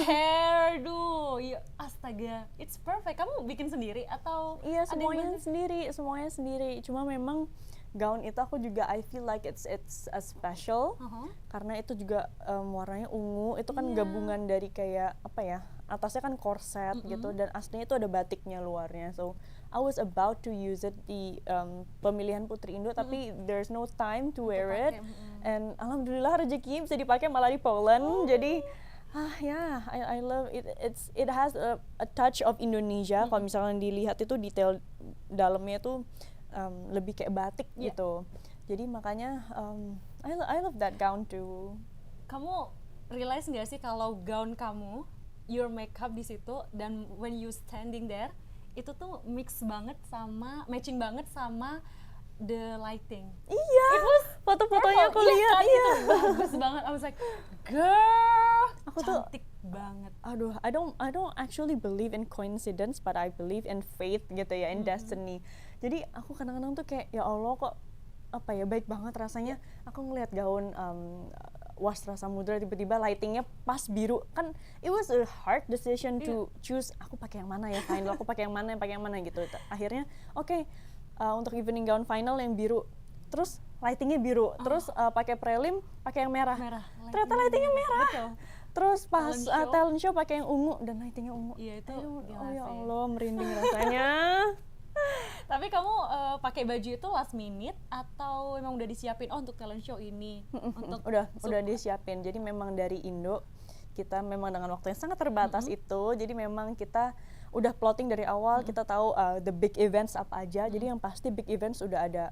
hairdo, astaga, it's perfect. Kamu bikin sendiri atau? Iya, semuanya sendiri. Cuma memang gaun itu aku juga I feel like it's a special karena itu juga warnanya ungu. Itu kan gabungan dari kayak apa ya? Atasnya kan korset gitu, dan aslinya itu ada batiknya luarnya. So I was about to use it di pemilihan Putri Indo, tapi there's no time to wear it. And alhamdulillah rezeki bisa dipakai malah di Poland. Jadi I love it. It has a touch of Indonesia. Kalau misalnya dilihat itu detail dalamnya tuh lebih kayak batik gitu. Jadi makanya I love that gown too. Kamu realize nggak sih kalau gaun kamu, your makeup di situ, dan when you standing there, itu tuh matching banget sama the lighting. Iya. Foto-fotonya aku lihat. Iya. Bagus banget. I was like, girl, aku cantik banget. Aduh, I don't actually believe in coincidence, but I believe in faith gitu ya, in destiny. Jadi aku kadang-kadang tuh kayak, ya Allah kok apa ya, baik banget rasanya. Aku ngelihat gaun Wastra Samudra tiba-tiba lightingnya pas biru, kan it was a hard decision to choose. Aku pakai yang mana ya final, aku pakai yang mana gitu. Akhirnya oke, untuk evening gown final yang biru, terus lightingnya biru, terus pakai prelim pakai yang merah. Ternyata lightingnya merah. Betul. Terus pas talent show pakai yang ungu dan lightingnya ungu. Iya, itu oh ya Allah, merinding rasanya. Tapi kamu pakai baju itu last minute atau memang udah disiapin untuk talent show ini? Udah disiapin. Jadi memang dari Indo kita memang dengan waktu yang sangat terbatas itu. Jadi memang kita udah plotting dari awal. Kita tahu the big events apa aja. Jadi yang pasti big events udah ada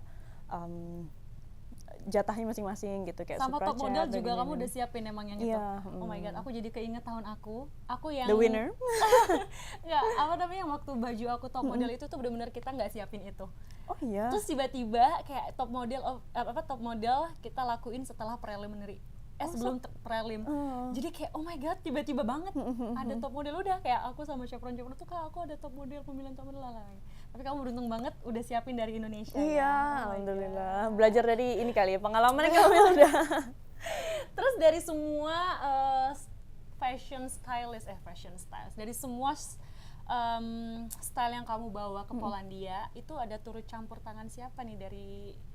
jatahnya masing-masing gitu, kayak sama top model juga kamu udah siapin emang yang itu. Oh my god, aku jadi keinget tahun aku yang the winner. Nggak, apa namanya, yang waktu baju aku top model itu tuh benar-benar kita nggak siapin itu. Oh iya. Terus tiba-tiba kayak top model kita lakuin setelah preliminary. Sebelum prelim. Jadi kayak oh my god, tiba-tiba banget ada top model, udah kayak aku sama chaperon tuh, Kak, aku ada top model, pemilihan top model lah. Tapi kamu beruntung banget udah siapin dari Indonesia. Iya, alhamdulillah. Belajar dari ini kali ya, pengalaman yang kamu udah. Terus dari semua fashion stylist, dari semua style yang kamu bawa ke Polandia, itu ada turut campur tangan siapa nih dari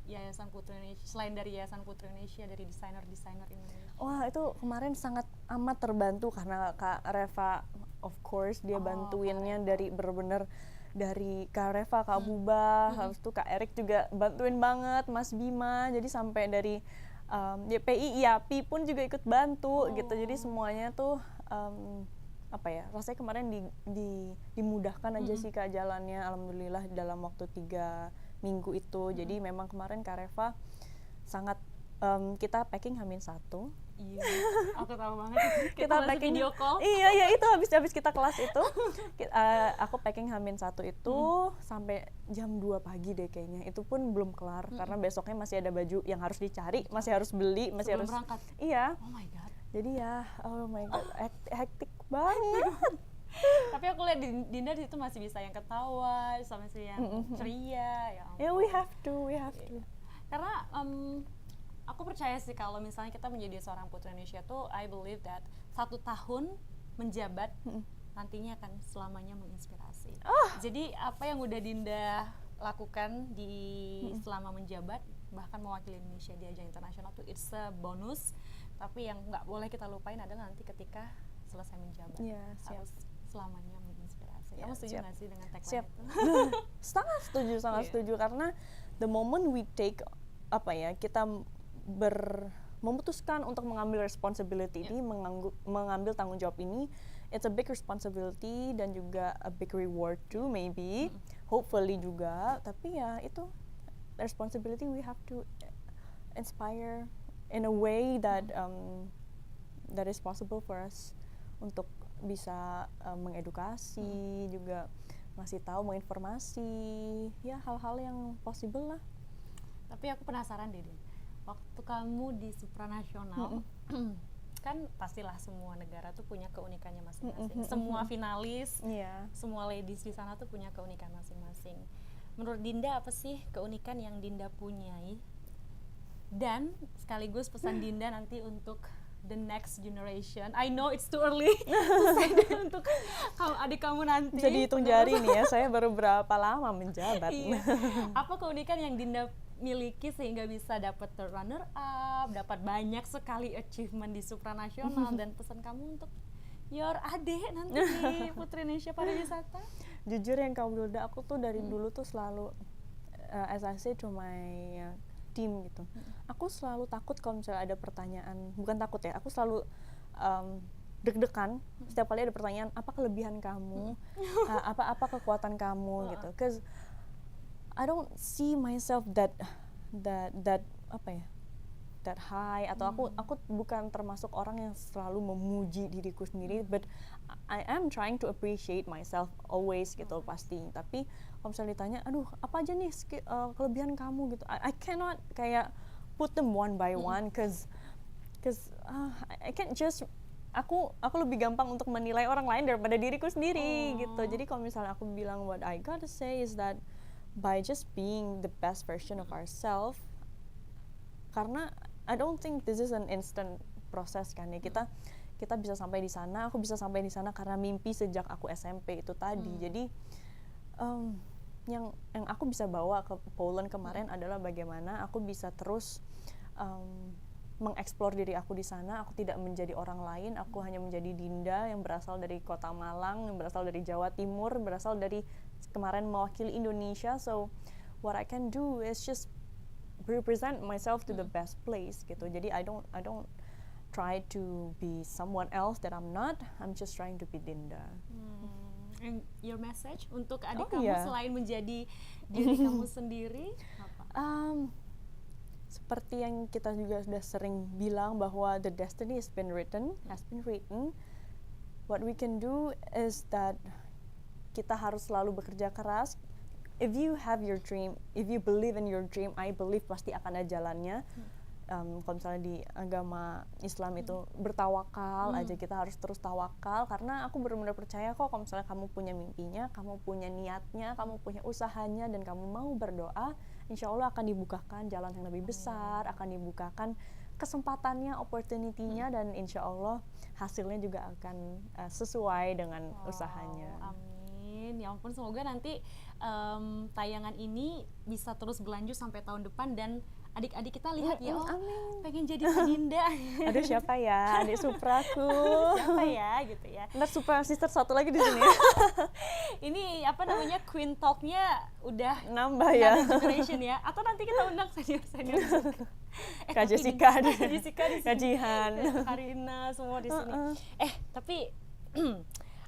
Yayasan Putri Indonesia, selain dari Yayasan Putri Indonesia, dari desainer-desainer Indonesia? Wah, itu kemarin sangat amat terbantu karena Kak Reva, of course, dia bantuinnya dari bener-bener dari Kak Reva, Kak Buba, habis itu Kak Erik juga bantuin banget, Mas Bima, jadi sampai dari YPI, IAPI pun juga ikut bantu gitu. Jadi semuanya tuh apa ya, rasanya kemarin dimudahkan aja sih Kak jalannya, alhamdulillah dalam waktu 3 minggu itu. Jadi memang kemarin Kak Reva sangat kita packing H-1. Iya, aku tahu banget. Kita packing video call. Iya itu habis kita kelas itu, aku packing H-1 itu sampai jam 2 pagi deh kayaknya. Itu pun belum kelar karena besoknya masih ada baju yang harus dicari, masih harus beli, masih sebelum harus berangkat. Iya. Oh my god. Jadi ya, oh my god, hektik banget. Tapi aku lihat Dinda di situ masih bisa yang ketawa, sama si yang ceria. Ya, we have to. Karena aku percaya sih kalau misalnya kita menjadi seorang Putri Indonesia tuh, I believe that 1 tahun menjabat nantinya akan selamanya menginspirasi. Jadi apa yang udah Dinda lakukan selama menjabat, bahkan mewakili Indonesia di ajang internasional tuh it's a bonus. Tapi yang nggak boleh kita lupain adalah nanti ketika selesai menjabat, harus selamanya menginspirasi. Kamu setuju nggak sih dengan tagline itu? Sangat setuju karena the moment we take kita memutuskan untuk mengambil responsibility ini, mengambil tanggung jawab ini, it's a big responsibility dan juga a big reward too maybe, hopefully juga. Tapi ya itu responsibility, we have to inspire in a way that that is possible for us untuk bisa mengedukasi, juga ngasih tahu, menginformasi, ya hal-hal yang possible lah. Tapi aku penasaran deh, Din. Waktu kamu di supranasional, kan pastilah semua negara tuh punya keunikannya masing-masing. Semua finalis, semua ladies di sana tuh punya keunikan masing-masing. Menurut Dinda apa sih keunikan yang Dinda punyai? Dan sekaligus pesan Dinda nanti untuk the next generation. I know it's too early to say untuk adik kamu nanti. Jadi hitung jari nih ya, saya baru berapa lama menjabat. Iya. Apa keunikan yang Dinda miliki sehingga bisa dapat third runner up, dapat banyak sekali achievement di supranasional, dan pesan kamu untuk your adik nanti di Putri Indonesia Pariwisata? Jujur yang Kak Wilda, aku tuh dari dulu tuh selalu as I say to my team gitu, aku selalu takut kalau misalnya ada pertanyaan, bukan takut ya, aku selalu deg-degan setiap kali ada pertanyaan, apa kelebihan kamu, apa kekuatan kamu gitu, cause I don't see myself that apa ya, that high, atau aku bukan termasuk orang yang selalu memuji diriku sendiri, but I am trying to appreciate myself always gitu pasti. Tapi kalau misalnya ditanya, aduh apa aja nih kelebihan kamu gitu, I cannot kayak put them one by one, cause I can't just aku lebih gampang untuk menilai orang lain daripada diriku sendiri gitu. Jadi kalau misalnya aku bilang what I gotta say is that by just being the best version of ourselves, karena I don't think this is an instant process kan ya, kita bisa sampai di sana, aku bisa sampai di sana karena mimpi sejak aku SMP itu tadi. Jadi yang aku bisa bawa ke Poland kemarin adalah bagaimana aku bisa terus mengeksplor diri aku di sana. Aku tidak menjadi orang lain, aku hanya menjadi Dinda yang berasal dari kota Malang, yang berasal dari Jawa Timur, berasal dari kemarin mewakili Indonesia. So what I can do is just represent myself to the best place gitu. Jadi I don't try to be someone else that I'm not. I'm just trying to be Dinda. And your message untuk adik kamu selain menjadi diri kamu sendiri apa? Seperti yang kita juga sudah sering bilang bahwa the destiny has been written. What we can do is that kita harus selalu bekerja keras. If you have your dream, if you believe in your dream, I believe pasti akan ada jalannya. Kalau misalnya di agama Islam itu bertawakal aja, kita harus terus tawakal, karena aku benar-benar percaya kok kalau misalnya kamu punya mimpinya, kamu punya niatnya, kamu punya usahanya, dan kamu mau berdoa, insya Allah akan dibukakan jalan yang lebih besar, akan dibukakan kesempatannya, opportunity-nya, dan insya Allah hasilnya juga akan sesuai dengan usahanya. Amin. Ya ampun, semoga nanti tayangan ini bisa terus berlanjut sampai tahun depan, dan adik-adik kita lihat ya, pengen jadi Dinda. Aduh, siapa ya adik Supraku? Siapa ya gitu ya. Ntar Supra Sister satu lagi di sini. Ini apa namanya, Queen Talk-nya udah nambah ya. Generation ya. Atau nanti kita undang senior Kak Jessica di sini. Kak Jihan, Karina, semua di sini. Tapi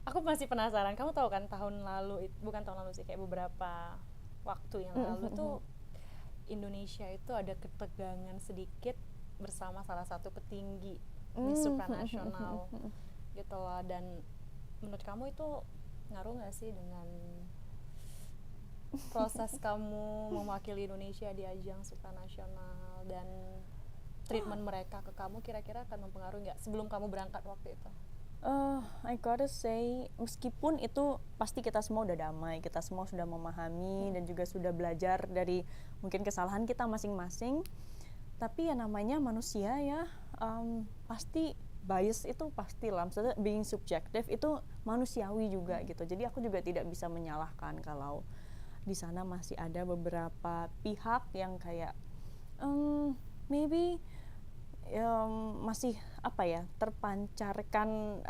aku masih penasaran. Kamu tahu kan tahun lalu, bukan tahun lalu sih, kayak beberapa waktu yang lalu tuh Indonesia itu ada ketegangan sedikit bersama salah satu petinggi di supranasional gitu loh. Dan menurut kamu itu ngaruh nggak sih dengan proses kamu mewakili Indonesia di ajang supranasional, dan treatment mereka ke kamu kira-kira akan mempengaruhi nggak sebelum kamu berangkat waktu itu? I gotta say, meskipun itu pasti kita semua udah damai, kita semua sudah memahami dan juga sudah belajar dari mungkin kesalahan kita masing-masing, tapi ya namanya manusia ya, pasti bias itu pastilah, maksudnya being subjective itu manusiawi juga gitu. Jadi aku juga tidak bisa menyalahkan kalau di sana masih ada beberapa pihak yang kayak maybe masih apa ya, terpancarkan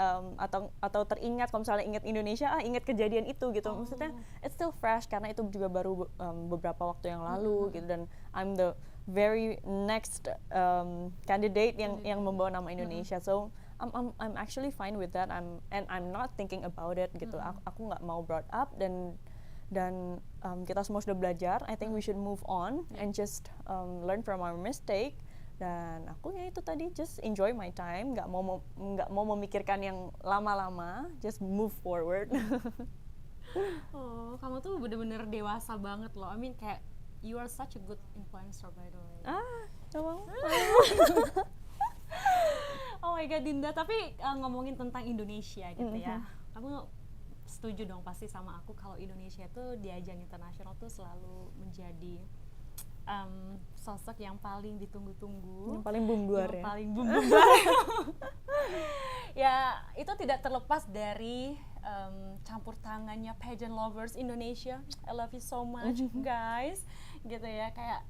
atau teringat, kalau misalnya ingat Indonesia, ingat kejadian itu gitu. Maksudnya it's still fresh karena itu juga baru beberapa waktu yang lalu gitu, dan I'm the very next candidate yang membawa nama Indonesia. So I'm actually fine with that. I'm not thinking about it gitu. Aku nggak mau brought up, dan kita semua sudah belajar. I think we should move on and just learn from our mistake. Dan aku ya itu tadi just enjoy my time, nggak mau memikirkan yang lama-lama, just move forward. Oh, kamu tuh bener-bener dewasa banget loh. I mean kayak you are such a good influencer by the way. Emang? Oh my god Dinda, tapi ngomongin tentang Indonesia gitu ya. Kamu setuju dong pasti sama aku kalau Indonesia tuh di ajang internasional tuh selalu menjadi sosok yang paling ditunggu-tunggu, Yang paling boom-buar yang ya. paling boom-buar. Ya, itu tidak terlepas dari campur tangannya pageant lovers Indonesia. I love you so much, guys. Gitu ya, kayak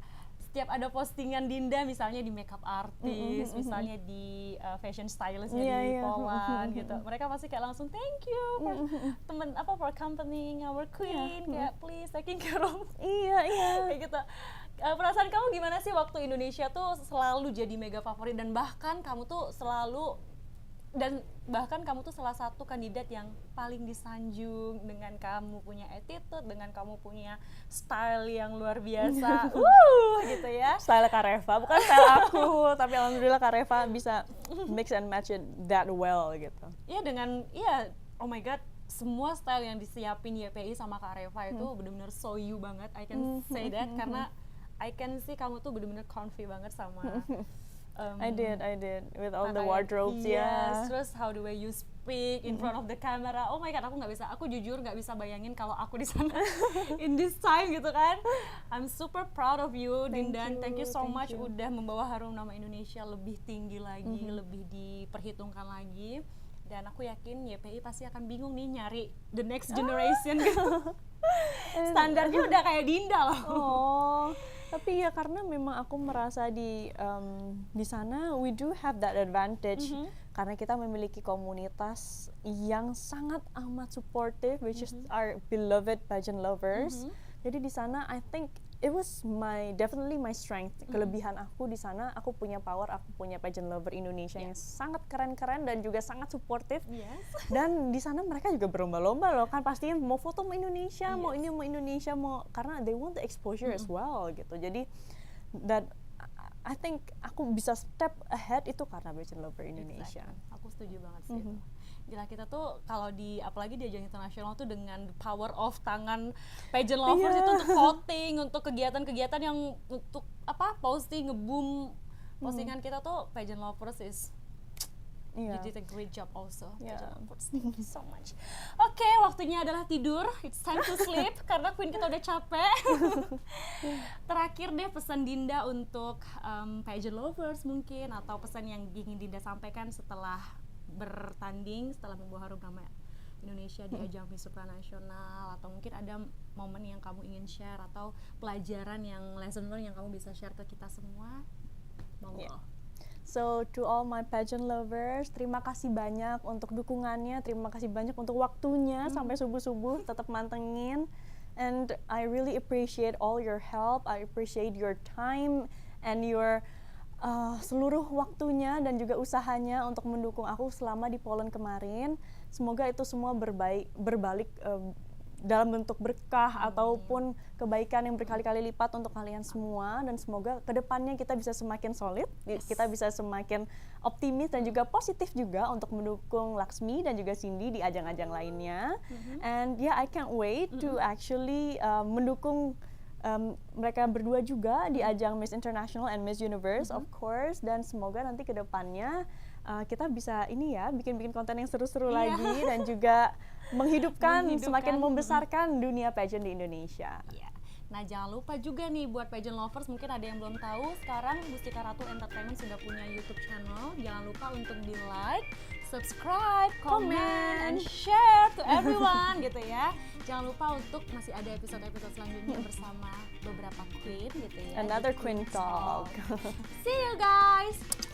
setiap ada postingan Dinda misalnya di makeup artist, misalnya di fashion stylistnya di Poland gitu. Mereka pasti kayak langsung thank you for for accompanying our queen, kayak please taking care of. Iya. Kayak gitu. Perasaan kamu gimana sih waktu Indonesia tuh selalu jadi mega favorit dan bahkan kamu tuh salah satu kandidat yang paling disanjung dengan kamu punya attitude, dengan kamu punya style yang luar biasa, gitu ya. Style Kak Reva, bukan style aku, tapi alhamdulillah Kak Reva bisa mix and match it that well gitu. Iya, oh my god, semua style yang disiapin YPI sama Kak Reva itu benar-benar so you banget, I can say that, karena I can see kamu tuh benar-benar comfy banget sama I did with all the pakaian. wardrobes. Yes, terus how the way you speak in front of the camera. Oh my god, aku jujur nggak bisa bayangin kalau aku di sana in this time gitu kan. I'm super proud of you, Dinda. Thank you so much udah membawa harum nama Indonesia lebih tinggi lagi, lebih diperhitungkan lagi. Dan aku yakin YPI pasti akan bingung nih nyari the next generation gitu. Standarnya udah kayak Dinda loh. Oh, tapi ya karena memang aku merasa di sana we do have that advantage karena kita memiliki komunitas yang sangat amat supportive, which is our beloved pageant lovers. Jadi di sana I think it was definitely my strength. Kelebihan aku di sana, aku punya power, aku punya pageant lover Indonesia yang sangat keren-keren dan juga sangat supportive. Dan di sana mereka juga berlomba-lomba loh kan, pastiin mau foto sama Indonesia, mau ini mau Indonesia, mau karena they want the exposure as well gitu. Jadi that I think aku bisa step ahead itu karena pageant lover Indonesia. Exactly. Aku setuju banget sih itu. Gila, kita tuh kalau apalagi di ajang internasional tuh dengan power of tangan pageant lovers itu untuk voting, untuk kegiatan-kegiatan yang untuk posting nge-boom postingan kita tuh pageant lovers is you did a great job also. Pageant lovers, thank you so much. Oke, waktunya adalah tidur. It's time to sleep karena queen kita udah capek. Terakhir deh pesan Dinda untuk pageant lovers mungkin, atau pesan yang ingin Dinda sampaikan setelah bertanding, setelah membawa harum nama Indonesia di ajang Miss Supranasional, atau mungkin ada momen yang kamu ingin share atau pelajaran lesson learned yang kamu bisa share ke kita semua. Monggo. So to all my pageant lovers, terima kasih banyak untuk dukungannya, terima kasih banyak untuk waktunya sampai subuh-subuh tetap mantengin, and I really appreciate all your help, I appreciate your time and your seluruh waktunya dan juga usahanya untuk mendukung aku selama di Poland kemarin. Semoga itu semua berbalik dalam bentuk berkah ataupun kebaikan yang berkali-kali lipat untuk kalian semua, dan semoga kedepannya kita bisa semakin solid, kita bisa semakin optimis dan juga positif juga untuk mendukung Laksmi dan juga Cindy di ajang-ajang lainnya. And I can't wait to actually mendukung mereka berdua juga di ajang Miss International and Miss Universe of course, dan semoga nanti ke depannya kita bisa bikin-bikin konten yang seru-seru lagi dan juga menghidupkan semakin membesarkan dunia pageant di Indonesia. Nah, jangan lupa juga nih buat pageant lovers, mungkin ada yang belum tahu, sekarang Mustika Ratu Entertainment sudah punya YouTube channel. Jangan lupa untuk di like, subscribe, comment, and share to everyone gitu ya. Jangan lupa untuk masih ada episode-episode selanjutnya bersama beberapa queen gitu ya. Another Queen Talk. See you guys.